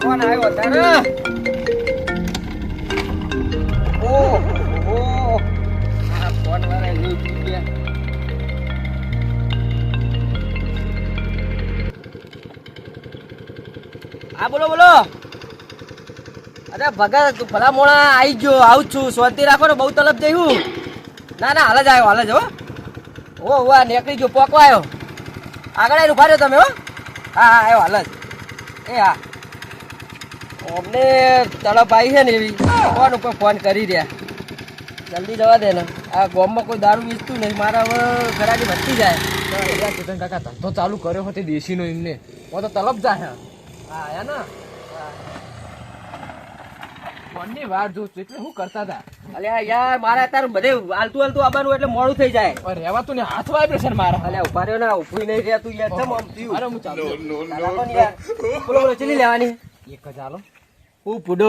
Phone આવ્યો તારે ઓ આ ફોન વાળા લઈ ગયા. હા બોલો બોલો. અરે ભગત ભલા મોણા આવી ગયો. આવું છું, શાંતિ રાખો ને, બહુ તલબ જઈ. ના ના હાલ જ આવ્યો, હાલ જ હો વાહ નીકળી ગયો, પોકવા આવ્યો. આગળ આવીને ઉભા રહ્યો તમે. હો હા હા આવ્યો હાલ જ. એ હા અમને તળપ આવી છે ને એવી ફોન ઉપર ફોન કરી રહ્યા. જલ્દી જવા દે ને, આ ગામમાં કોઈ દારૂ વેચતું નહીં. મારા હવે ઘરાકી વધતી જાય. ચેતન કાકા ધંધો ચાલુ કર્યો હતો દેશીનો એમને, તો તલબ જાય. હા આયા ને ફોનની વાર જો એટલે શું કરતા હતા. અલ્યા યાર મારે અત્યારે બધે હાલતું હાલતું આવવાનું એટલે મોડું થઈ જાય. રહેવા તું ને હાથ વાઇબ્રેશન મારા. અલ્યા ઉભા રહ્યો ના, ઉભું નહીં રહ્યા તું યાર. ચમ આમ થયું? અરે હું ચાલુ યાર બોલો બોલો ચલી લેવાની. 1000 હું પૂડો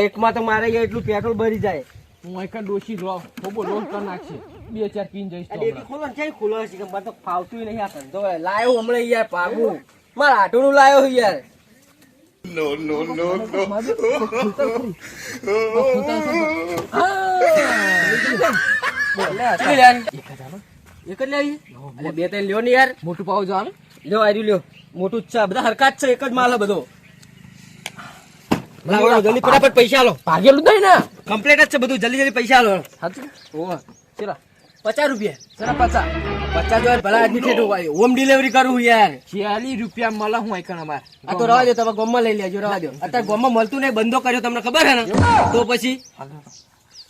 એકમાં તો મારે યાર એટલું પેટ્રોલ ભરી જાય. હું એક ડોશી લો થોબો લોન કરી નાખી 2-4 પીન જઈશ તો ડેકી ખોલો ને, ક્યાંય ખુલ્લો છે કે મને તો ફાવતું નહીં આ ધંધો. લાયો હમણાં યાર પાગું મારા આટોનું લાયો યાર. એક જ લેવી? અલ્યા બે ત્રણ લ્યો ને યાર. મોટું પાવ જો હાલ લ્યો આર્યું લ્યો. મોટું જ છે, બધા હરકત છે, એક જ માલ બધો. જલ્દી ફટાફટ પૈસા લો. ભાગેલું નહીં ને, કમ્પ્લીટ જ છે બધું. જલ્દી જલ્દી પૈસા લો. સાચું ઓહ ચલા 50 રૂપિયા. ચલા 50 50 જો ભલા આદમી ઠેઠું હોમ ડિલિવરી કરું યાર. 40 રૂપિયા મળે. હું એકણ અમાર આ તો રવા દો, તમે ગોમમાં લઈ લેજો. રવા દો, અત્યારે ગોમમાં મળતું નહીં, બંધો કર્યો તમને ખબર છે ને. તો પછી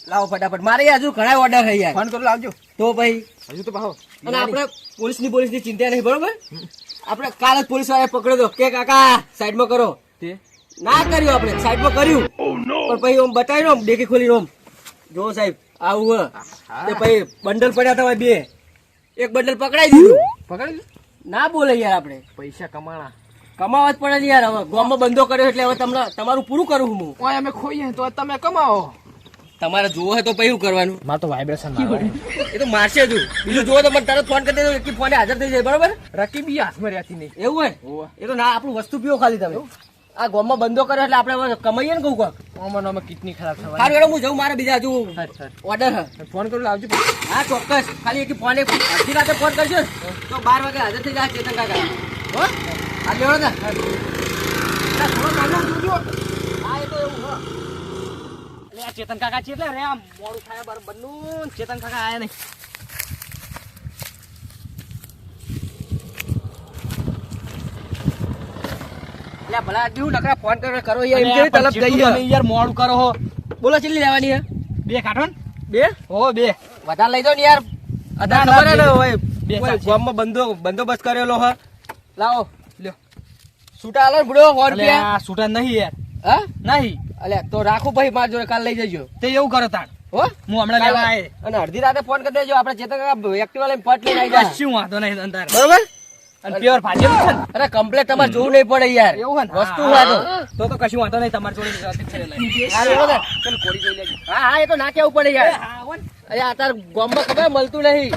લાવો ફટાફટ. મારે હજુ ઘણા ઓર્ડર છે યાર. ફોન કરો લાવજો. તો ભાઈ હજુ તો પાહો અને આપણે પોલીસની ચિંતા નહીં, બરોબર. આપણે કાલ જ પોલીસ વાળા પકડ્યો તો કે કાકા સાઈડમાં કરો. તે ના કર્યું, આપણે સાઈડમાં કર્યું. પણ પછી ઓમ બતાવ્યું ને ડેકી ખોલી ઓમ જો સાહેબ આવું તે પછી બંડલ પડ્યા હતા બે. એક બંડલ પકડાઈ દીધું. પકડી ના બોલે યાર, આપણે પૈસા કમાણા કમાવા જ પડે ને યાર. હવે ગામમાં બંધો કર્યો એટલે હવે તમારું પૂરું કરું હું. ઓય અમે ખોઈએ તો તમે કમાવો. તમારે જોવો હોય તો પછી શું કરવાનું? માર તો વાઇબ્રેશન એ તો મારશે તું. બીજું જોવો તો મને તરત ફોન કરી દેજો, એક ફોને હાજર થઈ જાય, બરોબર. રકીબી હાથમાં રહેતી નહીં. એવું હોય એ તો ના, આપણું વસ્તુ પીવો ખાલી તમે. આ ગામમાં બંધો કર્યો એટલે આપણે હવે કમાઈએ ને કહું કોક. ઓમાં કિડની ખરાબ થવાની. સારું હેડો હું જઉં, મારે બીજા હજુ ઓર્ડર છે. ફોન કરી લાવજો. હા ચોક્કસ. ખાલી એક ફોન અડધી રાતે ફોન કરજો તો 12 વાગે હાજર થઈ જાય ચેતન કાકા. હો આ લેવડો ને થોડો કાઢો જોજો. હા એ તો એવું હો. એટલે આ ચેતન કાકા છે એટલે રે આમ મોડું થાય બરાબર બન્નું. ચેતન કાકા આયા નહીં. એટલે ભલા આદમી હું નકરા ફોન કરો યાર. એમ કેવી તલબ ગઈ યાર મોડું કરો હો. બોલો ચેટલી લેવાની છે? 2 કાઢો ને. 2? હો 2 વધારે લઈ જાઓ ને યાર. ના, ખબર હે ને બે. હોય બે કોઈ ચાલશે. ગામમાં બંદોબસ્ત કરેલો હ. લાવો લ્યો. છૂટા આલો ને બુડો 100 રૂપિયા. આ છૂટા નહીં યાર. હા નહીં અલ્યા તો રાખો ભાઈ, માર જોડે કાલ લઈ જજો. તે એવું કરો તાણ. હો હું હમણાં લેવા આયે. અને અડધી રાતે ફોન કરી દેજો. આપણે ચેતન કાકા એક્ટિવા લઈને પટ લઈને આવી જાય. શું વાંધો નહીં અંતર. બરોબર. અને પ્યોર ભાજેલું છે ને. અરે કમ્પ્લેટ તમારે જોવું નહીં પડે યાર. એવું હે ને? વસ્તુ હા, હોય તો કશું વાંધો નહીં. તમારી જોડે રાતે જ છે લઈ. હા બરોબર. ચાલ કોરી જોઈ લેજો. હા હા એ તો ના કેવું પડે યાર. હા હો ને. અરે અત્યારે ગામમાં ખબર મળતું નહીં.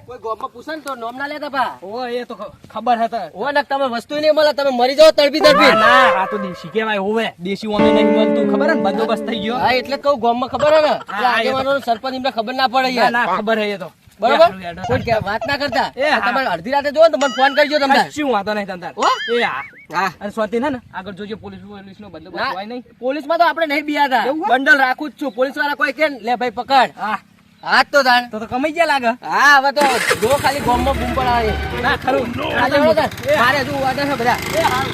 કોઈ ગામમાં પૂછે ને તો નોમ ના લેતા પા. ઓ એ તો ખબર હતા. હો ને તમે વસ્તુ નહીં મળે, તમે મરી જાઓ તડપી તડપી. ના આ તો દેશી કહેવાય. હોવે દેશી ઓમે નહીં મળતું. ખબર હે ને બંદોબસ્ત થઈ ગયો. હા એટલે જ કહું ગામમાં ખબર હે ને. હા, એ તો. આગેવાનો સરપંચ એમને ખબર ના પડે ના યાર. ના ખબર હે એ તો. બરોબર. યાર, કોઈ કે વાત ના કરતા. એ હા. તમારે અડધી રાતે જોવો ને તો મને ફોન કરજો તમે. શું વાંધો નહીં તંતાર. હો? એ હા. હા અને સ્વાતી ને આગળ જોજો પોલીસ નો બંદોબસ્ત ના, હોય નહીં. પોલીસમાં તો આપણે નહીં બિયાતા. એવું હે? બંડલ રાખું જ છું. પોલીસ વાળા કોઈ કે લે ભાઈ પકડ. હા હાથ તો તાણ. તો કમાઈ ગયા લાગે. હા હવે તો જો ખાલી ગામમાં બૂમ પડાવે. ના ખરું. આજે બરોબર. મારે હજુ ઓર્ડર છે બધા. એ હા.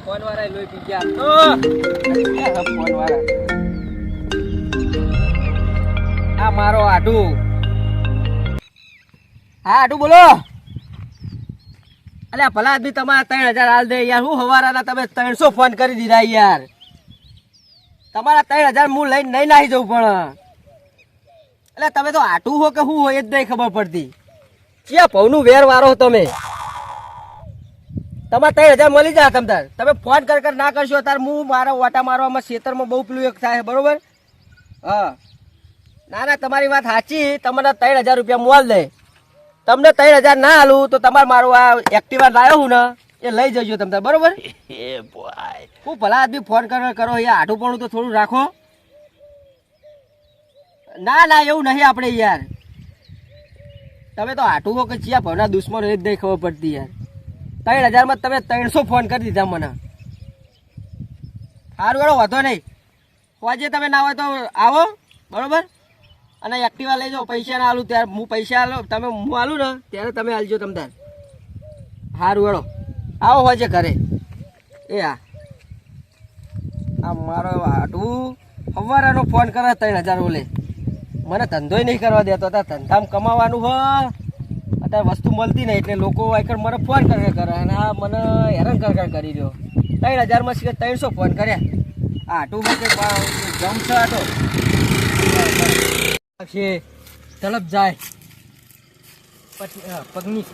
ફોન વાળા લોહી પી ગયા. ફોન વાળા આ મારો આટુ. હા આટુ બોલો. અલ્યા ભલા આદમી તમારા 3000 હાલ દે યાર. હું હવારાના તમે 300 ફોન કરી દીધા યાર. તમારા 3000 હું લઈને નહીં નાહી જવું પણ. એટલે તમે તો આટું હો કે હું હોય જ નહીં ખબર પડતી. ક્યાં ભવનું વેર વારો તમે. તમારે 3000 મળી જાય. તમે ફોન કર ના કરશો તાર હું મારા ઓટા મારવામાં ખેતરમાં બહુ પેલું એક થાય બરોબર. હા ના ના તમારી વાત સાચી. તમને 3000 રૂપિયા મોલ દે. તમને 3000 ના આલું તો તમારે મારું આ એક્ટિવા લાવ્યો હું ને એ લઈ જજો તમે, બરોબર? હું ભલા આદમી ફોન કરો યાર, આઠું પણ તો થોડું રાખો. ના ના એવું નહીં આપણે યાર. તમે તો આઠું હો કે ચિયા ભાવના દુશ્મન એ જ નહીં ખબર પડતી યાર. 3000 માં તમે 300 ફોન કરી દીધા મને. સારું વાળો વાંધો નહીં. હોજે તમે ના હોય તો આવો, બરોબર? અને એક્ટિવા લઈ જાઓ. પૈસા ના આલું ત્યારે હું પૈસા આલો, તમે હું આલું ને ત્યારે તમે આલજો તમ તાર. સારું વાળો આવો હોજે ઘરે. એ આ મારો આટું સવારનો ફોન કરે 3000 ઓલે. મને ધંધોય નહીં કરવા દેતો. અત્યારે ધંધામાં કમાવાનું હ, અત્યારે વસ્તુ મળતી નહીં એટલે લોકો આગળ મને ફોન કરે અને આ મને હેરાન કરી રહ્યો. 3000 માં 300 ફોન કર્યા. આટું જમશે આટો તલબ જાય પગની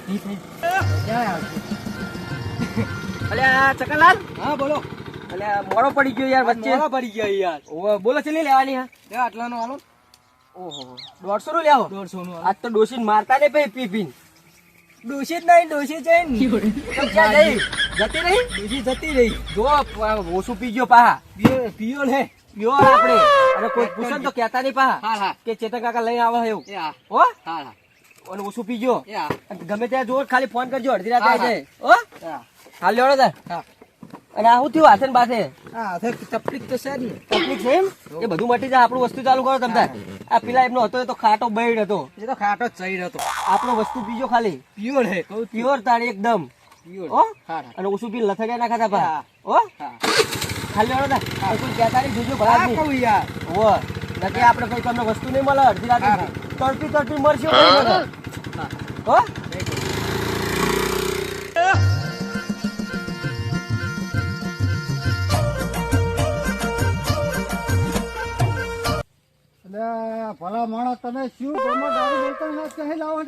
અલ્યા ચકરલાલ. હા બોલો. અલ્યા મોડો પડી ગયો યાર વચ્ચે. મોડા પડી ગયા યાર. ઓવે બોલો છે લેવાની હા. આટલાનો હાલો. ઓહો 150 નું લેવો. 150 નું. આજ તો ડોસીને મારતા ને પી પીને. ડોશી જ નહીં, ડોશી જઈને ક્યાં ગઈ? જતી રહી. ડોશી જતી રહી. જો ઓછું પી ગયો પાહા. પીઓ ને પ્યોર આપણે. અને કોઈ પૂછે ને તો કહેતા નહીં પાહા હા હા કે ચેતન કાકા લઈ આવે એવું. હો હા હા અને ઓછું પી ગયો. હા ગમે ત્યાં જો ખાલી ફોન કરજો, અડધી રાતે હા, આવી જાય. હો હા હાલ લેવડો તાર. હા અને આ શું થયું હાથે ને બાથે? હા તકલીફ તો છે ને. તકલીફ છે એમ? એ બધું મટી જાય. આપણું વસ્તુ ચાલુ કરો તમતાર. આ પેલા એમનો હતો એ તો ખાટો બૈડ હતો. એ તો ખાટો જ સહી હતો. આપણો વસ્તુ પીજો ખાલી પ્યોર હે કહું. પ્યોર તારી એકદમ. પ્યોર. હો હા અને ઓછું પી લથડિયા ના ખાતા પા. હા. હો હા ખાલી લેવડો તાર. કોઈ કહેતા નહીં જોજો ભલા હા નહીં. કહું યાર. હો નકે આપણે કોઈ તમને વસ્તુ નહીં મળે અડધી રાતે. હા. તડપી મરશે કોઈ મને. હો ભલા માણસ તમે શું ગામમાં દારૂ બોલતા ના કહી લાવો.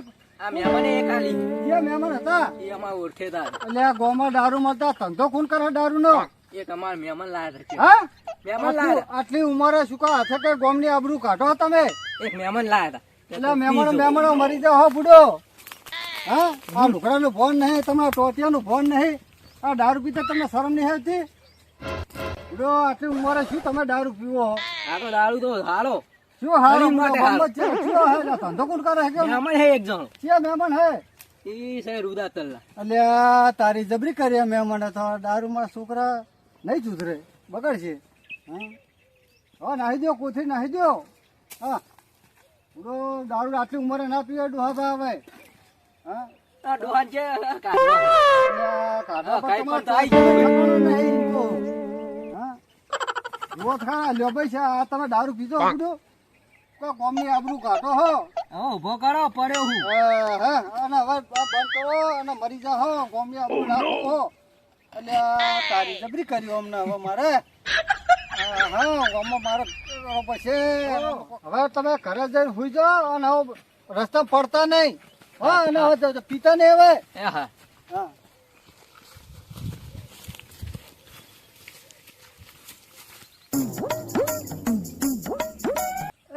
આ મહેમાને એ ખાલી જે મહેમાન હતા એ અમાર ઓળખેતા. એટલે આ ગામમાં દારૂ મળતા ધંધો કોણ કરે દારૂ નો? એક અમાર મહેમાન લાયા હતા. હા મહેમાન લાયા આટલી ઉંમરે શું કા હાથે કે ગામની આબરૂ કાઢો તમે? એક મહેમાન લાયા હતા. એટલે મહેમાનો મરી જાઓ હો બુડો. હા આ લુકડાનો ફોન નહીં, તમારા ટોટિયાનો ફોન નહીં, આ દારૂ પીતા તમને શરમ નહીં આવતી? બુડો આટલી ઉંમરે શું તમે દારૂ પીવો? આ તો દારૂ તો હાલો શું હારું શરીર માટે ગામમાં છે? શું હે? ધંધો કોણ કરે છે? મહેમાન હે એક જણો. છે મહેમાન હે? ઈ છે રૂદા તલ્લા. અલ્યા તારી જબરી કરી મહેમાન તો દારૂમાં છોકરા નહીં સુધરે, બગડશે. હા નાહી દો, કોથી નાહી દો. હા પૂરો દારૂ આટલી ઉંમરે ના પીવે ડોહા આવે. હા આ ડોહાન છે કાઢો. અલ્યા કાઢવા પર કાંઈ તમારે પણ તો આઈ ગયું. ઠેકાણું નહીં તો. હા જુઓ ખરા લ્યો ભાઈ છે આ તમે દારૂ પીધો કીધું તો કોમની આબરૂ કાઢો હો. હવે ઉભો કરો પડ્યો હું. હા અને હવે આ બંધ કરો અને મરી જા હો, કોમની આબરૂ નાખો હો. અલ્યા તારી જબરી કર્યું અમને હવે મારે. હા ગામમાં મારે પછી હવે તમે ઘરે જઈને સુઈ જાઓ અને હવે રસ્તા પડતા નહીં. હા અને હવે પીતા નહીં હવે. હા હા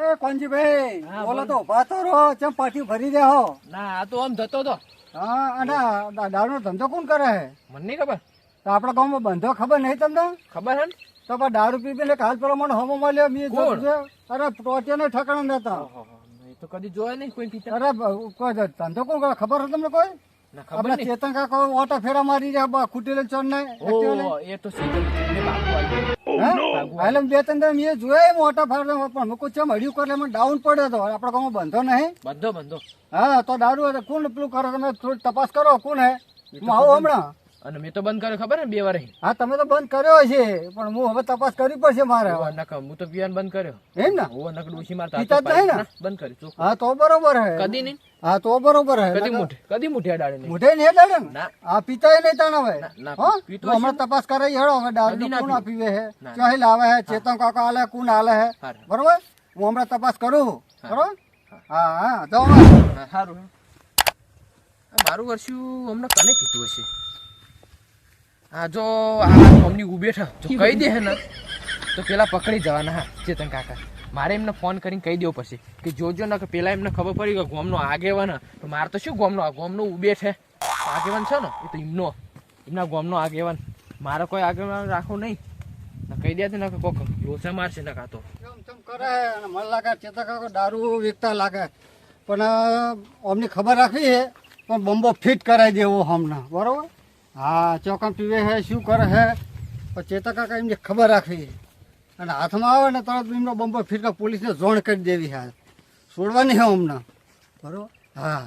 એ કોંજીભાઈ હા, બોલો બોલો. તો ઉભા તો રહો, ચમ પાટી ભરી રહ્યા. ના આ તો આમ જતો તો હા અને દારૂનો ધંધો કોણ કરે છે? મને નહીં ખબર. તો આપણા ગામમાં બંધો ખબર નહીં તમને? ખબર હે ને? તો પણ દારૂ પી પીને કાલ પ્રમાણે હોમો મળ્યો મેં કોણ? જોયું છે. અરે ટોટિયાને ઠેકાણા નતા. એ તો કદી જોયા નહીં કોઈ પીતા. અરે કોઈ ધંધો કોણ કરે ખબર છે તમને કોઈ? ના ખબર આપણા નહીં. ચેતન કાકા ઓટા ફેરા મારી રહ્યા ખૂટેલે ચોર ને ઓ એ તો સીધું ને બાપુ આવ્યું. એટલે બે ત્રણ દાડા મેં જોયા એમ ઓટા ફેરા પણ મેં કોઈ ચમ હડ્યું કરે એમાં ડાઉન પડ્યો હતો. આપણા ગામમાં બંધો નહીં. બંધો હા તો દારૂ એટલે કોણ પેલું કરે તમે થોડી તપાસ કરો કોણ હે? હું આવું હમણાં. અને મેં તો બંધ કર્યો ખબર ને 2 વાર. હા તમે તો બંધ કર્યો છે પણ હું હવે તપાસ કરવી પડશે મારે. હું તો પીવાનું બંધ કર્યો. એમ ને? ઓ નકર ડોશી મારતા પીતા જ નહીં ને? બંધ કર્યું ચોખ્ખું. હા તો બરોબર હે. કદી નહીં. હા તો બરોબર હે. કદી મુઠી અડાડે નહીં. મોઢે નહીં દાડે ને? ના. હા પીતા નહીં તાણ હવે. ના, હો? પીતો તો હમણાં તપાસ કરાવી હેડો હવે દારૂ કદી ના કોણ પીવું. પીવે હે, ના. ચોહી લાવે હે, ચેતન કાકા આલે કોણ આલે હે, હારું. બરોબર? હું હમણાં તપાસ કરું. બરોબર? હા હા જાઓ. હા, સારું મારું વર્ષું હમણાં કને કીધું હશે. આ જો આ મમ્મી ઉભી બેઠા જો કહી દે હે ને તો પેલા પકડી જવાના. હા ચેતન કાકા, મારે એમને ફોન કરીને કહી દેવું પડશે કે જોજો ને કે પેલા એમને ખબર પડી કે ગોમનો આગેવાન તો મારે તો શું ગોમનો ઉભે છે આગેવાન છે ને એ તો એમના ગોમનો આગેવાન. મારે કોઈ આગેવાન રાખવું નહીં ને કહી દે ને કોક લોચા મારશે ને કાતો એમ કરે અને મને લાગે ચેતક કાકો દારૂ વેચતા લાગે, પણ અમને ખબર રાખવી છે પણ બંબો ફિટ કરાવી દેવો હમણાં, બરોબર? હા, ચોકમ પીવે છે, શું કરે છે, પણ ચેતક કાકા એમને ખબર રાખવી છે. અને હાથમાં આવે ને તરત એમનો બંબો ફિટ પોલીસને જોણ કરી દેવી છે, છોડવાની છે હમણાં, બરોબર? હા,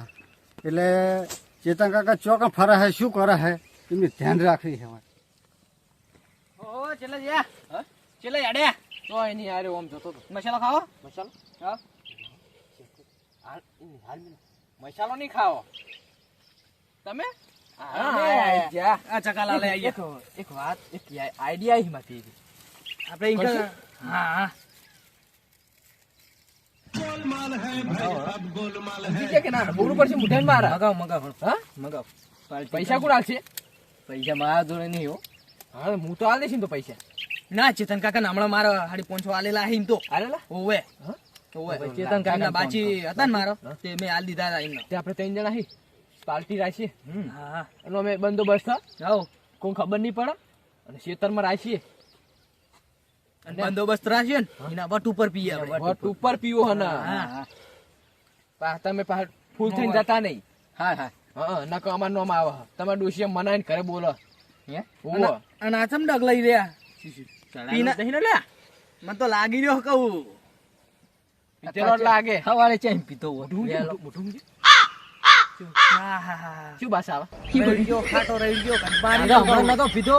એટલે ચેતન કાકા ચોકમ ફરે છે, શું કરે છે એમની ધ્યાન રાખવી છે. ઓ ચેલા યા ચેલા યાડ્યા તો એની યાર ઓમ જતો હતો. મસાલો ખાવો? મસાલો હા મસાલો નહીં ખાવો તમે. આ ચકાલા લઈ આવીએ. એક વાત એક આઈડિયા અહીં માંથી આપણે ઈ કરશું? હા હા બીજે કે ના બોલું પડશે મુઠાઈ મારા. મગાવ મગાવ હા મગાવ. પૈસા કોણ આલશે? પૈસા મારા જોડે નહીં હો. હા હું તો આલ દઈશ ને તો પૈસા. ના ચેતન કાકા હમણાં મારા 550 આલેલા હે તો આલેલા ઓવે હા ઓવે. ચેતન કાકા બાચી હતા ને મારો તે મેં આલ દીધા હતા એમને. તે આપણે 3 જણા હી પાર્ટી રાખીએ હા અને અમે બંદોબસ્ત જાઓ કોઈ ખબર નહીં પડે અને ખેતરમાં રાખીએ અને બંદોબસ્ત રાખ્યો ને એના વટ ઉપર પીએ આપણે. વટ ઉપર પીવો હને. હા તમે ફૂલ થઈને જતા નહીં. હા હા હા નકો અમાર નોમ આવે તમારે ડોશી મનાઈને ઘરે બોલો હે ઓવો અને આ ચમ ડગ લઈ રહ્યા પીના દહીં લે મને તો લાગી રહ્યો કહું પીતેલો લાગે સવારે ચેમ પીતો હોય. મોઢું હા હા હા શું ભાષા આવે રહી ગયો ખાટો રહી ગયો કંપારી આગળ હમણાં તો પીધો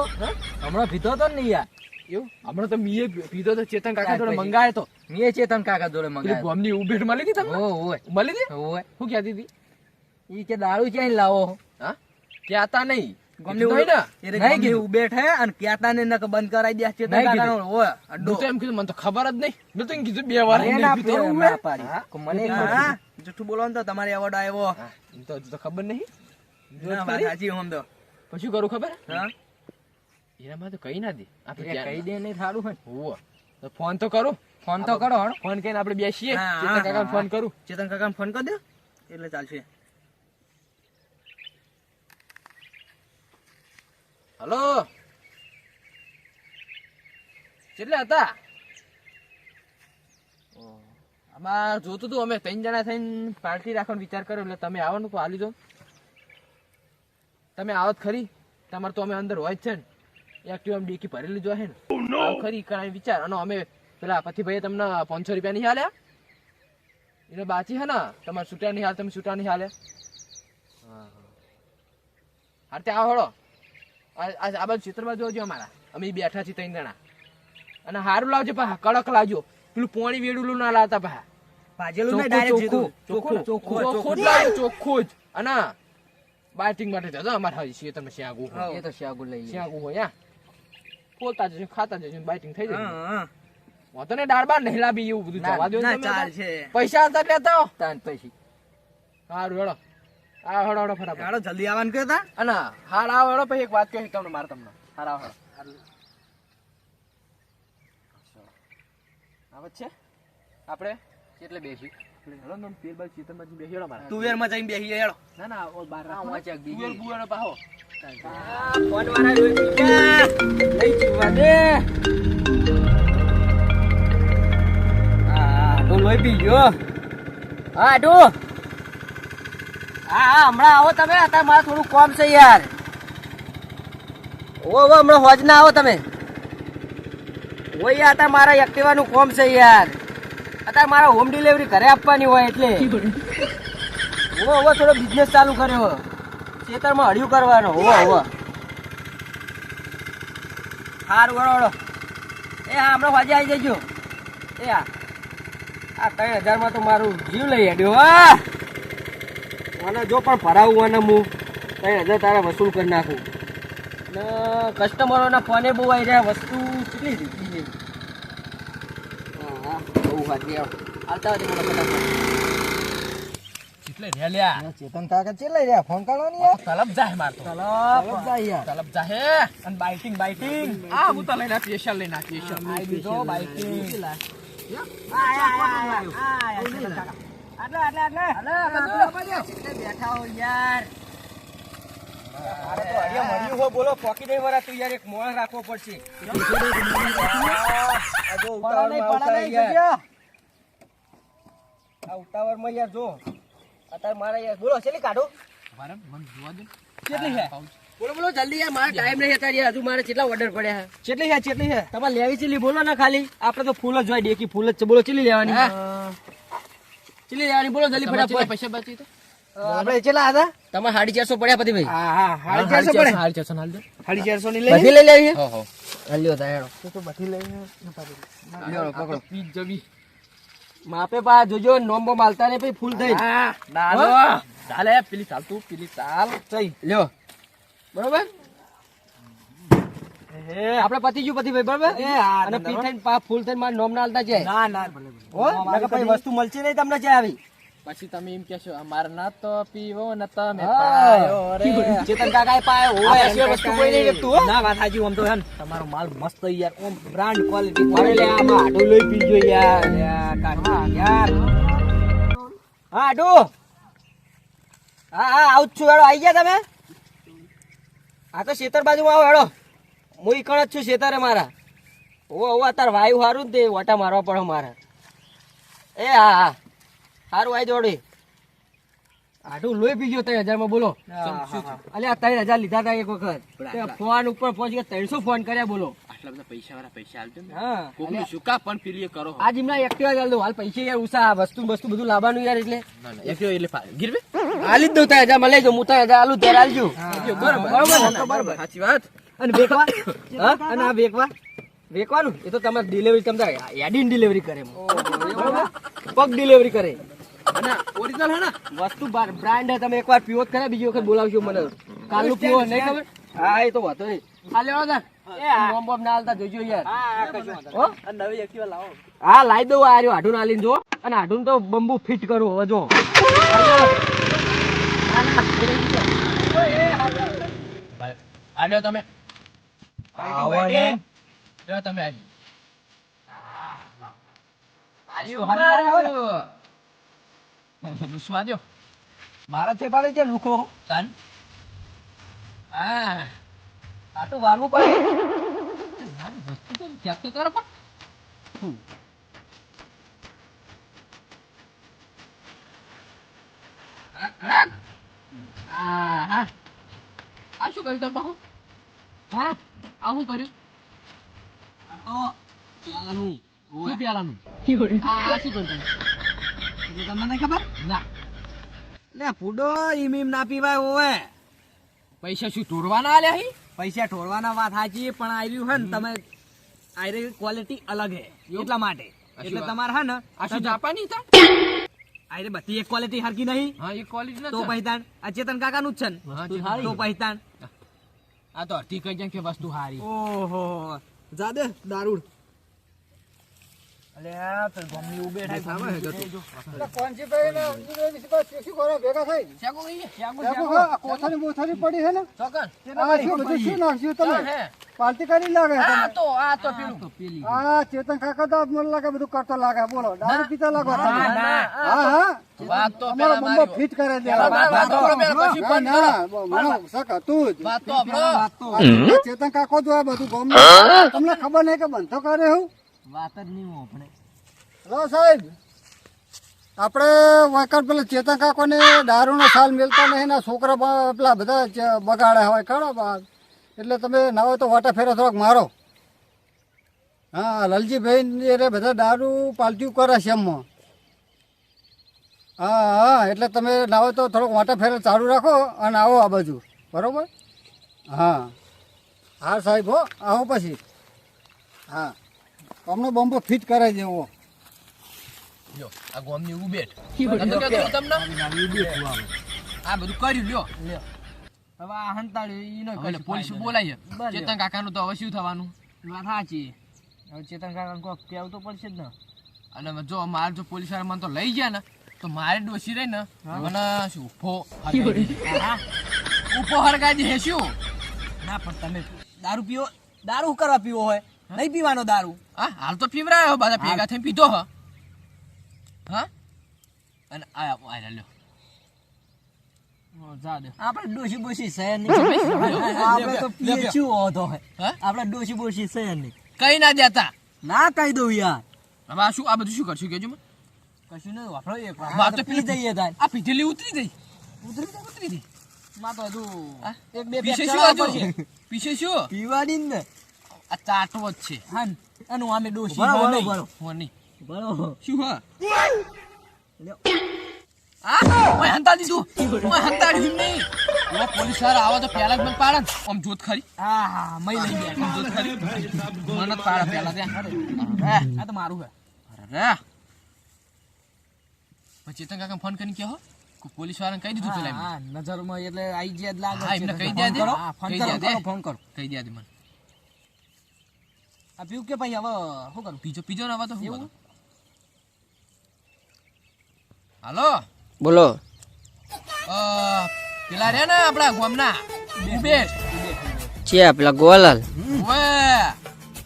હમણાં પીધો તો ને યાર. એવું હમણાં તો મીએ પીધો તો ચેતન કાકા જોડે મંગાયો તો મેં ચેતન કાકા જોડે પેલી મંગાવ્યો. ગોમની ઉભેટ મળી હતી તમને ઓય મળી હતી ઓય શું કહેતી હતી ઈ કે દારૂ ક્યાંય લાવો હા કહેતા નહીં ગમની કીધું હોય ને નહીં કીધું બેઠે અને ક્યાતા ને નક બંધ કરાઈ દે ચેતન નહીં કાકા કીધું. ઓય અડ્ડો હું તો એમ કીધું મને તો ખબર જ નહીં મેં તો એમ કીધું 2 વાર મને નહીં ના પીધો. ના પાડી. હા? મને હા જુઠ્ઠું બોલો ને તો તમારે એવોર્ડ આવ્યો. હા, એમ તો હજુ તો ખબર નહીં ના વાત સાચી હમ તો. પછી કરું ખબર હા એનામાં તો કઈ ના દે આપણે કહી દે નહીં થારું હોય. હોવો તો ફોન તો કરું ફોન તો કરો હણ. ફોન કરીને આપણે બેસીએ હા, ચેતન કાકાને હા, ફોન કરું ચેતન કાકા ફોન કરી દો એટલે ચાલશે. હલો કેટલે હતા આમાં જોતું તું અમે 3 જણા થઈને પાર્ટી રાખવાનો વિચાર કર્યો એટલે તમે આવવાનું તો હાલી દો. તમે આવત ખરી તમારે તો અમે અંદર હોય જ છે ને એક્ટિવા ડીકી ભરેલી જો હે ને આવ ખરી કરાય વિચાર અને અમે પેલા પતિભાઈએ તમને 500 રૂપિયા નહીં હાલ્યા એને બાચી હે ને તમારે છૂટા નહીં હાલ તમે છૂટા નહીં હાલે હા તે આવો હળો આ બાજુ ક્ષેત્રમાં જોજો અમારા અમે બેઠા છીએ 3 જણા અને હારું લાવજો પા કડક લાવજો પેલું પોણી વેડુલું ના લાવતા પા ભાજેલું ને ડાયરેક્ટ જીતું. ચોખ્ખું ચોખ્ખું ચોખ્ખું જ અને બાઇટિંગ માટે જજો અમારે હવે છીએ તમે શ્યાગું એ તો શાગુ લઈ લે. શ્યાગું હોય યા બોલતા જજો ખાતા જજો બાઇટિંગ થઈ જાય હા હું તો ને દાળ બાર નહીં લાવી એવું બધું જવા દો ના તમે ચાલ તો. છે પૈસા આવતા લેતા હો તાન પછી હારું હેડો આ હેડો હેડો ફટાફટ હાલો જલ્દી આવવાનું કયો તા. અને હાર આવો હેડો પછી એક વાત કહી તમને મારે તમને હાર આવો હેડો આવે છે આપણે એટલે બેસી હેડો ને પેલ બાજુ ચેતન બાજુ બેસી હેડો મારે તુવેર માં જઈને બેસી હેડો. ના ના ઓ બાર રાખો વાંચ્યા બીજી. તુવેર બુવેર પાહો ફોન વાળા જોઈ ગયા. લઈ જીવા દે. હા તો લોહી પી ગયો. હા આટુ હા હમણાં આવો તમે અત્યારે મારે થોડું કામ છે યાર. ઓ હમણાં હોજ ના આવો તમે. ઓય અત્યારે મારા એક્ટિવાનું કામ છે યાર. અત્યારે મારા હોમ ડિલિવરી ઘરે આપવાની હોય એટલે થોડો બિઝનેસ ચાલુ કર્યો ખેતરમાં હળિયું કરવાનો. સારું બરોબર. એ હા હમણાં હોજે આવી જજો. એ હા આ 3000 તો મારું જીવ લઈ હેડ્યો. હા મને જો પણ ભરાવું અને હું 3000 તારા વસૂલ કરી નાખું ને કસ્ટમરોના ફોને બહુ આવી રહ્યા. વસ્તુ કેટલી દીધી છે. હા હા બહુ સાચી આવતા હતી મને ફટાફટ. ચીટલે રે લ્યા ચેતન કાકા ચેલે રહ્યા ફોન કરો ને યાર તલબ જાય માર તો તલબ જાય યાર તલબ જાય અને બાઇટિંગ આ હું તો લઈને સ્પેશિયલ લઈને સ્પેશિયલ આઈ દીધો બાઇટિંગ બેઠા હો યાર મળ્યું હો બોલો પોકી નહીં વરા તું યાર એક મોણ રાખવો પડશે આ ઉતાવળમાં યાર જો અત્યારે મારા યાર બોલો છેલ્લી કાઢો મારે મન જોવા દે કેટલી છે બોલો જલ્દી યાર મારા ટાઈમ નહીં અત્યારે યાર હજુ મારે કેટલા ઓર્ડર પડ્યા છે કેટલી છે તમારે લેવી ચીલી બોલો ને ખાલી આપણે તો ફૂલ જ હોય ડેકી ફૂલ જ છે બોલો ચીલી લેવાની બોલો જલ્દી ફટાફટ પૈસા બચી તો આપણે કેટલા હતા તમારે 450 પડ્યા પતિ ભાઈ હા 450 પડે 450 હાલ દે 450 ની બધી લઈ લેવી હો હો લ્યો તાયડો તો બધી લઈને લ્યો પકડો પીજ જવી માપે પા જોજો નોમ્બો માલતા ને પછી ફૂલ થઈ ડાલો ચાલે પેલી ચાલતું પેલી ચાલ સહી લ્યો બરોબર આપણે પતિ ગયું પતિ ભાઈ બરોબર અને પી થઈને પા ફૂલ થઈને મારા નોમ ના આલતા જાય ના હો નકર પછી વસ્તુ મળશે નહીં તમને ચા આવી પછી તમે એમ કહેશો અમાર ના તો પીવો ન તમે હા. પાયો રે ચેતન કાકા પાય હોય આ એવી વસ્તુ કોઈ નહીં વેચતું હો ના વાત સાચી આમ તો હે ને તમારો માલ મસ્ત યાર ઓમ બ્રાન્ડ ક્વોલિટી લે આમાં આડો લઈ પીજો યાર કાકા યાર હા આડો હા આવું જ છું હેડો આવી ગયા તમે આ તો શેતર બાજુમાં આવો હેડો હું ઈકણ જ છું શેતરે મારા ઓ અત્યારે વાયુ સારું ને તે વટા મારવા પડે મારે એ હા સારું આવી જોડી આટલું લોહી પીજો 3000 માં બોલો અલ્યા 3000 લીધા હતા એક વખત તે ફોન ઉપર પહોંચી ગયા 300 ફોન કર્યા બોલો આટલા બધા પૈસા વાળા પૈસા આલજો ને હા કોકનું સુકા પણ પેલી કરો આજ એમના એક્ટિવા ચાલ દો હાલ પૈસા યાર ઉષા વસ્તુ બધું લાવવાનું યાર એટલે ના ના એટલે ગીરવે હાલી જ દઉં 3000 માં લઈ જાઉં હું 3000 આલું ત્યારે આલજો બરોબર સાચી વાત અને વેકવા હા અને આ વેકવાનું એ તો તમારે ડિલિવરી તમને યાડીન ડિલિવરી કરે બરોબર પગ ડિલિવરી કરે અને ઓરિજિનલ હે ને વસ્તુ બ્રાન્ડ હે તમે એકવાર પીવો જ કરે બીજી વખત બોલાવજો મને કાલનું પીવો નહીં ખબર હા એ તો વાતો નહીં આ લેવો ને એ બોમ્બ બોમ્બ ના હાલતા જોજો યાર હો નવી એક્ટિવા લાવો હા લાવી દઉં આ રહ્યો આઢું ના લઈને જો અને આઢું તો બંબુ ફિટ કરું હવે જો આલ્યો તમે આવો ને લ્યો તમે સ્વાદ્યો મારા છે પાડે છે લુખો તન આ આ તો વારવું પડે વસ્તુ તો ચેક તો કરો પણ આ શું કર્યું તમે બાહુ હા આ શું કર્યું શું પ્યાલાનું આ શું કર્યું તમને નહીં ખબર ના લે ફૂડો ઈમ ના પીવાય ઓવે પૈસા શું તોડવાના આલ્યા હી પૈસા ઠોરવાના વાત સાચી પણ આર્યું હે ને તમે આયરી ક્વોલિટી અલગ હે એટલા માટે એટલે તમારે હે ને આ શું જાપાની હતા આયરે બધી એક ક્વોલિટી હરકી નહીં હા એ ક્વોલિટી તો પહેતાન આ ચેતન કાકાનું જ છે ને હા તે હારી તો પહેતાન આ તો અડધી કઈ જાય કે વસ્તુ હારી ઓહો જા દે દારૂડ અલે આ તો ગમલી ઉભે થાય સામે હે જતો કોણજી ભાઈ ને શું કરો ભેગા થઈ શાકો ગઈ શાકો કોથળી બોથળી પડી છે ને ચોકન આ શું બધું શું નાખ્યું તમે હે પાર્ટી કરી લાગે આ તમે તો પેલું પેલી હા ચેતન કાકા તો મને લાગે બધું કરતો લાગે બોલો દારૂ પીતા લાગો તમે ના હા હા વાત તો તમારો પેલા બંબો મારી ફિટ કરે દે વાત તો પેલા પછી ના, બંધ ના, મને શક હતું જ વાત તો આપણો આ ચેતન કાકો જો આ બધું ગોમ તમને ખબર નહીં કે બંધો કરે હું વાત જ નહીં આપણે હલો સાહેબ આપણે વખત પેલા ચેતન કાકોને દારૂનો સાલ મેલતા નહીં ને છોકરા પેલા બધા બગાડે હોય ખરો બાદ એટલે તમે ના હોય તો વાટા ફેરા થોડાક મારો હા લલજીભાઈ એ બધા દારૂ પાલટ્યું કરે છે એમમાં હા હા એટલે તમે ના હોય તો થોડોક વાટા ફેરા ચાલુ રાખો અને આવો આ બાજુ બરાબર હા હા સાહેબ હો આવો પછી હા અમને બંબો ફિટ કરાવી દેવો લ્યો આ ગોમની ઉબેટ તમને કહેતો તમને આ બધું કર્યું લ્યો હવે આ હંતાડ્યું ઈનો એટલે પોલીસ બોલાય ચેતન કાકાનું તો હવે શું થવાનું વાત સાચી હવે ચેતન કાકા કોઈ કહેવું તો પડશે જ ને અને જો માર જો પોલીસ વાળા મને તો લઈ ગયા ને તો મારે ડોશી રહી ને મને શું ઉફો હરગાઈ દે. ઉફો હરગાઈ દે હે શું? ના પણ તમે દારૂ પીવો, દારૂ શું કરવા પીવો હોય? નહીં પીવાનો દારૂ. હા હાલ તો પીવરાયો બધા ભેગા થઈને પીધો હ. હા અને આ લ્યો જા દે. આપણે ડોશી બોશી સહન નહીં. આપણે તો પીએ શું હોતો હોય. હા આપણે ડોશી બોશી સહન નહીં. કઈ ના દેતા. ના કહી દઉં યાર. હવે આ શું આ બધું શું કરશું કેજો મને? કશું નહીં વાપરો એક વાર. વાત તો પી જઈએ તાર. આ પીધેલી ઉતરી ગઈ. ઉતરી ગઈ. માં તો હજુ હા? એક બે પીછે પેક શું ચડાવવા હજુ? પડશે. પીછે શું? પીવાની જ ને. આ ચાટવો જ છે. હા ને. એનું આમે ડોશી બરો, હોય બરો, નહીં. બરો. હોની. બરો. શું હા? લ્યો. ઓય હંતા દીધું. ઓય હંતાડ્યું નહીં. એવા પોલીસ વાળા આવો તો પહેલા જ મને પાડે ને. આમ જોત ખરી. હા હા મય લઈ ગયા. આમ જોત ખરી. મને જ પાડે પહેલા ત્યાં. આ તો મારું છે. અરે પછી ચેતન કાકા ફોન કરીને કહો પોલીસ વાળાને કહી દીધું પેલા એમને. હા નજરમાં એટલે આઈ જાય જ લાગે હા, એમને છે. કહી ફોન દે. કરો. હા, ફોન કહી કરો, દે. કરો, ફોન કરો. કહી દે મને. આ પીવું કે ભાઈ હવે શું કરું? પીજો ને હવે તો શું કરું? હાલો બોલો. પેલા રે ને આપડા ગામના ઉબેશ. છે પેલા ગોવાલાલ. ઓય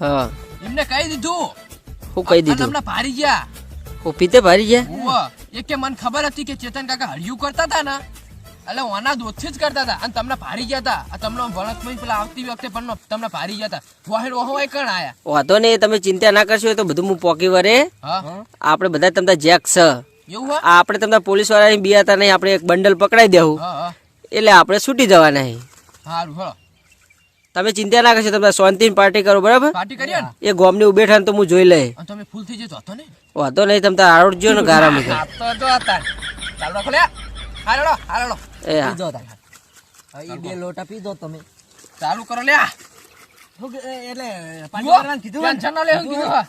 હા એમને કહી દીધું. હું કહી અને હમણાં ભારી ગયા. હું પીતે ભારી ગયા. ઓય એ કે મને ખબર હતી કે ચેતન કાકા હળિયું કરતા હતા ને એટલે ઓના દોસ્તથી જ કરતા હતા અને તમને ભારી ગયા હતા. આ તમને વળતમાં પેલા આવતી વખતે પણ તમને ભારી ગયા હતા. વાહેડ ઓહો એ કણ આયા. વાંધો નહીં, તમે ચિંતા ના કરશો. એ તો બધું હું પોકી વરે. હા આપણે બધા તમને જેક છે. એવું હા આપણે તમને પોલીસ વાળા બિયાતા નહીં. આપણે એક બંડલ પકડાઈ દેવું હા હા એટલે આપણે છૂટી જવાના નહીં. સારું હળો તમે ચિંતા ના કરશો. તમે શાંતિની પાર્ટી કરો બરાબર. પાર્ટી કરીએ ને. એ ગોમની ઉભેઠા તો હું જોઈ લે. અને તમે ફૂલ થઈ જતો હતો ને. વાંધો નહીં, તમે તાર આવડજો ને ગારા મૂકે. આ તો જો હતા. ચાલો રાખો લે. હાલો હાલો એ હા એ બે લોટા પીધો તમે. ચાલુ કરો લે. એટલે ટેન્શન ના લે હું કીધું હા.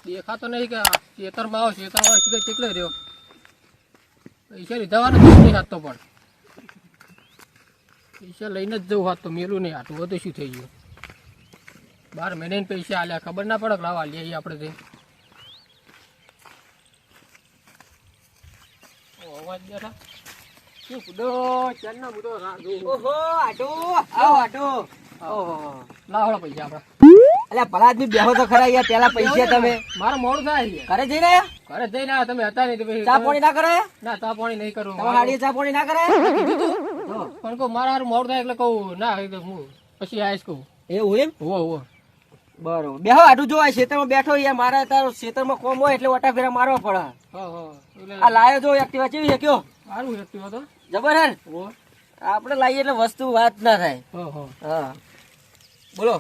દેખાતો નહીં કે ખેતરમાં આવો ખેતરમાં આવો કેટલે રહ્યો પૈસા લીધા નહીં હાથ તો પણ પૈસા લઈને જ જવું હાથ તો મેલું નહીં હાથું બધું શું થઈ ગયું 12 મહિને પૈસા આલ્યા ખબર ના પડે કે લાવા લઈએ આપણે તે અવાજ બેઠા શું કુદો ચાલના મુદો ઓહો આટો આવો આટો. ઓહો લાવડો પૈસા આપડા અલ્યા ભલા આદમી બેહો તો ખરા યાર. પેલા પૈસા તમે મારે મોડું થાય છે ઘરે જઈને આયા? ઘરે જઈને આવ્યા તમે હતા નહીં તો પછી ચા પાણી ના કરે? ના ચા પાણી નહીં કરવું તમારા હાડીએ ચા પાણી ના કરે? પણ કહું મારા હારું મોડું થાય એટલે કહું ના એ તો હું પછી આવીશ કહું એવું એમ? હોવો બરોબર. બેહો આટું જો આ ખેતરમાં બેઠો યાર. મારે તારો ખેતરમાં કોમ હોય એટલે ઓટા ફેરા મારવા પડે. એટલે આ લાયો જો એક્ટિવા કેવી છે કયો? સારું હેતું હતો જબર હે ને? આપણે લાવીએ એટલે વસ્તુ વાત ના થાય. હા બોલો.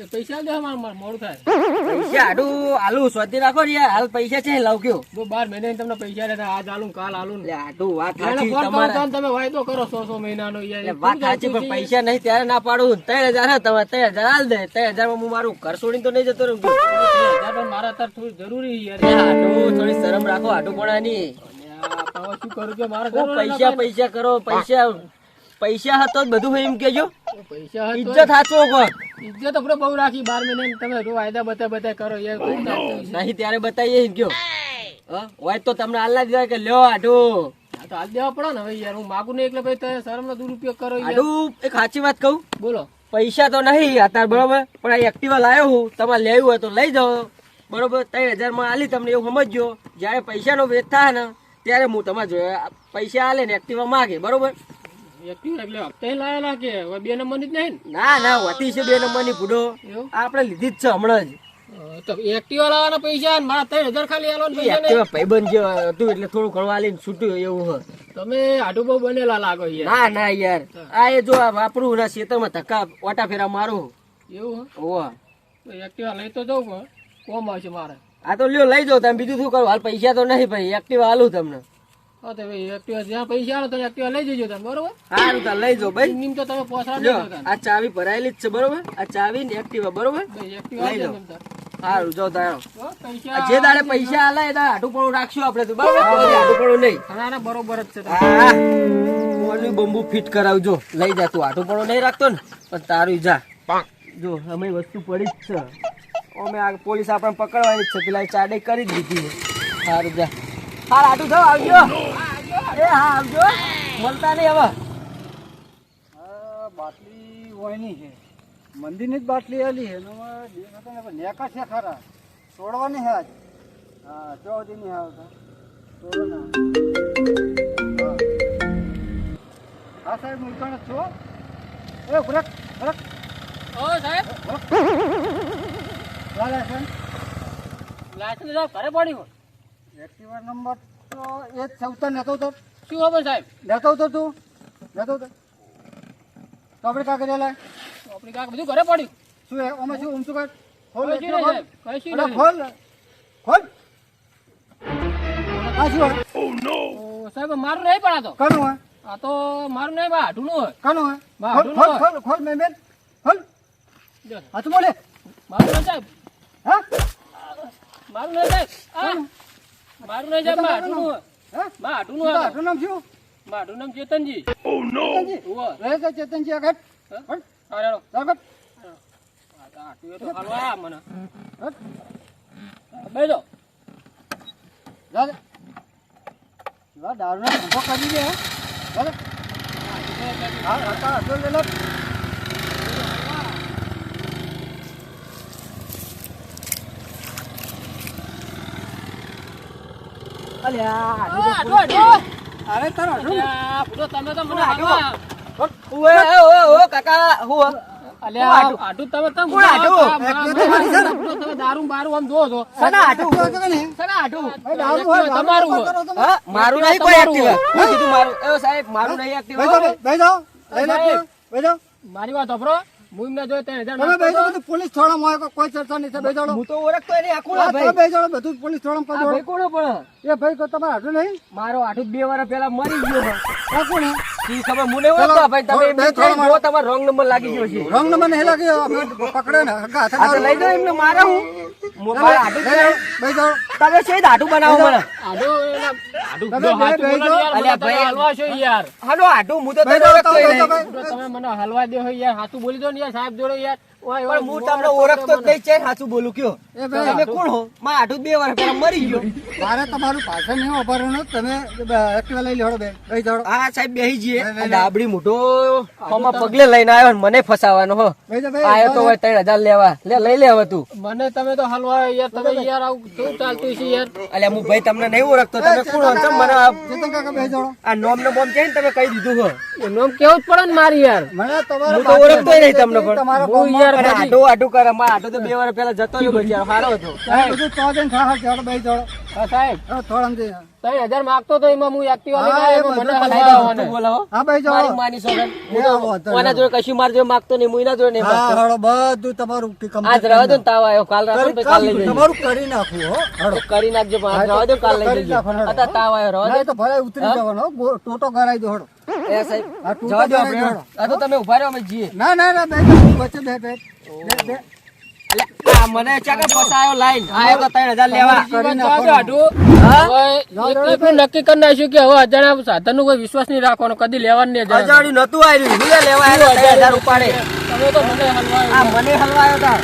એ પૈસા દે મારે મોડું થાય પૈસા આડું આલુ સ્વાદી રાખો ને યાર. હાલ પૈસા છે લાવ કયો? બહુ 12 મહિને તમને પૈસા લેતા આજ આલું કાલ આલું એટલે આટું વાત એને સાચી ફોન કરો તમારે. તો તમે વાયદો કરો 100 મહિનાનો યાર એટલે વાત સાચી પણ પૈસા નહીં ત્યારે ના પાડું. 3000 હે તમારે 3000 હાલ દે. 3000 માં હું મારું ઘર છોડીને તો નહીં જતો રહું. પણ મારા અત્યારે થોડી જરૂરી યાર આટું થોડી શરમ રાખો. આટું પડાની હવે શું કરું કે મારે પૈસા પૈસા કરો. પૈસા હતો જ બધું હોય એમ કેજો. પૈસા હતો ઇજ્જત સાચવો કોણ ઇજ્જત આપણે બહુ રાખી 12 મહિને તમે જો વાયદા બતા કરો યાર કોઈ ચાલતું નથી. નહીં ત્યારે બતાવીએ એમ કયો. હોય તો તમને હાલ ના દીધા કે લ્યો આટું આ તો હાલ દેવા પડે ને હવે યાર હું માગું નહીં એટલે ભાઈ તમે શરમનો દુરુપયોગ કરો યાર આટું એક સાચી વાત કહું. બોલો પૈસા તો નહીં અત્યારે બરોબર, પણ આ એક્ટિવા લાવ્યો હું. તમારે લેવું હોય તો લઈ જાઓ બરોબર. 3000 માં આલી તમને એવું સમજજો. જયારે પૈસાનો વેચ થાય ને ત્યારે હું તમારે પૈસા આલે ને એક્ટિવા માગે બરોબર. એક્ટિવા એટલે હપ્તે લાયેલા કે હવે 2 નંબરની જ નહીં ના ના હોતી છે 2 નંબરની ભૂડો. એવું આપણે લીધી જ છે હમણાં જ. તો એક્ટિવા લાવવાના પૈસા ને મારા 3000 ખાલી આલવાના પૈસા નહીં. એક્ટિવા ભાઈબંધ જે હતું એટલે થોડું ઘણું આલીને છૂટ્યું એવું હોય. તમે આટું બહુ બનેલા લાગો યાર ના ના યાર આ એ જો આ વાપરું ના ખેતરમાં ધક્કા ઓટા ફેરા મારું. એવું ઓહ તો એક્ટિવા લઈ તો જવું પણ કોમ આવશે મારે આ તો લ્યો લઈ જાઓ તમે. બીજું શું કરું? હાલ પૈસા તો નહીં ભાઈ. એક્ટિવા આલું તમને. હા તો ભાઈ એક્ટિવા જ્યાં પૈસા આવે તો એક્ટિવા લઈ જજો તમે બરોબર સારું તાર લઈ જાઓ ભાઈ. નિમ તો તમે પોસરા લ્યો નહીં કરતા આ ચાવી ભરાયેલી જ છે બરોબર. આ ચાવી ને એક્ટિવા બરોબર. ભાઈ એક્ટિવા લઈ લઈ જાઓ. જાઓ સારું જાઓ તારો. પૈસા જે દાડે પૈસા આલે એ દાડે આટું પણ રાખશું આપણે તો બરોબર. આટું પણ નહીં. ના બરોબર જ છે હા ઓલી બંબુ ફિટ કરાવજો. લઈ જા તું. આટું પણ નહીં રાખતો ને પણ તારું જા. જો અમે વસ્તુ પડી જ છે. અમે આ પોલીસ આપણને પકડવાની જ છે. પેલા ચાડે કરી જ દીધી છે. સારું જા હાર આટું થાવ આવજો એ હા આવજો મળતા નહીં હવે આ બાટલી હોયની છે મંદિરની જ બાટલી આલી છે નેકા છે ખરા છોડવાની છે આજ હા ચોથી નહીં આવતા છોડો ના હા સાહેબ મૂકવાનો છો એ ભરક ભરક ઓ સાહેબ લાયસન્સ લાયસન્સ સાહેબ ઘરે પડ્યું એક્ટિવા નંબર તો એ જ સૌતા નતો તો શું ખબર સાહેબ લેતો તો તું લેતો તો આપણે કાં કરેલા આપણી કાંક બધું ઘરે પડ્યું શું હે ઓમાં શું ઊંચું કાઢ ખોલ કશું નહીં સાહેબ કશું અલા, નહીં ખોલ ખોલ આ શું હે ઓ, સાહેબ મારું નહીં પણ આ તો કનું હે આ તો મારું નહીં બા હાડુનું હોય કનું હે બા, ખોલ ઢૂંઢો. ખોલ ખોલ ખોલ મેં બેન ખોલ જો, આ તું બોલે મારું નહીં સાહેબ હા મારું નહીં સાહેબ આ, મારું નહીં સાહેબ બા હાડુનું હોય હે બા હાડુનું હોય તારું નામ શું બા હાડુનું નામ ચેતનજી ચેતનજી ઉવ્વ. રહે છે ચેતનજી આગળ હા? હટ હા, રેડો. આગળ આ તો હાડું એ તો હાલવા આયા મને હટ બેસો જાલે વા દારૂ ના ધંધો કરી દે જાલે હા હતા અસલ લે લે અલ્યા હાડું, હાડું. અરે તારો શું અલ્યા, પૂરો તમે તો મને હાડું. હાલવા. ઓએ કાકા હું અલ્યા, હાડું તમે તો કોણ હાડું? તમે દારૂ બારૂ આમ જોવો છો સના આટું તો કે નહીં સના આટું દારૂ હોય તમારું હોય. કરો તમે હા મારું નહીં કોઈ એક્ટિવા હું કીધું મારું એ સાહેબ મારું નહીં બેસો એક્ટિવા બેસો લઈ લે બેસો મારી વાત સાંભળો હું એમને જોઈ 3000 તમે બેસો બધું પોલીસ થોડામાં હોય કોઈ ચર્ચા નહીં છે બેસો હું તો ઓળખતો નહીં આ કોણ હા, ભાઈ તમે બેસો બધું પોલીસ થોડામાં આ ભાઈ કરી કોણ પણ એ ભાઈ તો તમારે હાજર નહીં મારો આઠું 2 વર્ષ પહેલા મરી ગયો છે. આ કોણ હે? ઈ ખબર મને ઓળખતો ભાઈ તમે એમ બે નહીં થોડા જો તમારો રોંગ નંબર લાગી ગયો છે રંગ નંબર નહીં લાગ્યો અમે પકડે ને હગા હાથે આ તો લઈ જાઓ એમને મારા હું મારા આટું બેસો તમે છે આટું બનાવો મને હાડું એના- હાડું તમે જો બે હાચું બેસો. બોલો યાર, અલ્યા મને તમે ભાઈ. હલવા છો યાર હાલો આટું હું તો તને બેસો ઓળખતો બેસો નહીં ભાઈ. પૂરો તમે મને હલવા દે હોય યાર હાચું બોલી દો ને યાર સાહેબ જોડે યાર ઓય, ઓય, પણ હું તમને ઓળખતો જ નહીં છે સાચું બોલું કયો એ ભાઈ તમે કોણ હો માં આટું 2 વર્ષ પહેલા મરી ગયો મારે તમારું પાછળ નહીં વાપરવાનું તમે એક્ટિવા લઈ લેવડો બે બેસી જાઓ હા સાહેબ બેહી જઈએ નહીં, આ ડાબડી મોટો ખોમાં પગલે લઈને આવ્યો ને મને ફસાવાનો હો બેસો આયો તો હોય 3000 લેવા લઈ લે હવે તું મને તમે તો હલવા યાર તમે યાર આવું કેવું ચાલતું છે યાર અલ્યા હું ભાઈ તમને નહીં ઓળખતો તમે કોણ હો ચમ મને ચેતન કાકા બેસી જાઓ આ નોમ નો બોમ છે ને તમે કહી દીધું હો એ નામ કેવું જ પડે ને મારી યાર મને તમારા હું તો ઓળખતો નહીં તમને પણ તમારા હું યાર અને આટું આટું કરે માં આટું તો 2 વર્ષ પહેલા જતો રહ્યો બચારો સારો હતો સાહેબ બધું તો દિન ખાવા ચાલો બેસી જાઓ હા સાહેબ થોડા દે 3000 માંગતો તો એમાં હું એક્ટિવા લઈને હા, એ આવ્યો, મને બધું હલવા તું આવવાને. બોલો હો. હા બેસી મારી જાઓ માની સોગન એ આવો હતો. ઓના જોડે કશું માર જોડે માગતો નહીં હું એના જોડે નહીં હા માગતો હળો બધું તમારું આજ રવા દો ને તાવ આવ્યો કાલ રાખો ને તો કાલ લઈ જજો તમારું કરી નાખવું હો હળો કરી નાખજો પણ આજ રવા દો ને કાલ લઈ કરી જજો નાખો, હળો. અત્યારે તાવ આવ્યો રવા નહીં તો ભલે ઉતરી જવાનો હો. ટોટો કરાવી દો હળો દે એ સાહેબ આ ટૂંકા જવા દો કરાવી આપણે દો. આ તો તમે ઉભા રહો અમે જઈએ ના ના ના બે વચ્ચે બે બે બે એટલે આ મને ચાકા ફસાયો લાઈન આયો તો 3000 લેવા કરી જાજો નાખો હાડું. હા? હવે એટલું નક્કી કરી નાખ્યું કે હવે અજાણ્યા સાધનનો કોઈ વિશ્વાસ નહીં રાખવાનો કદી લેવાનું નહીં અજાણ્યા. અજાણ્યું નતું આવ્યું હું લેવા આવ્યો 3000 ઉપાડે તમે તો મને હલવા આ મને હલવાયો તા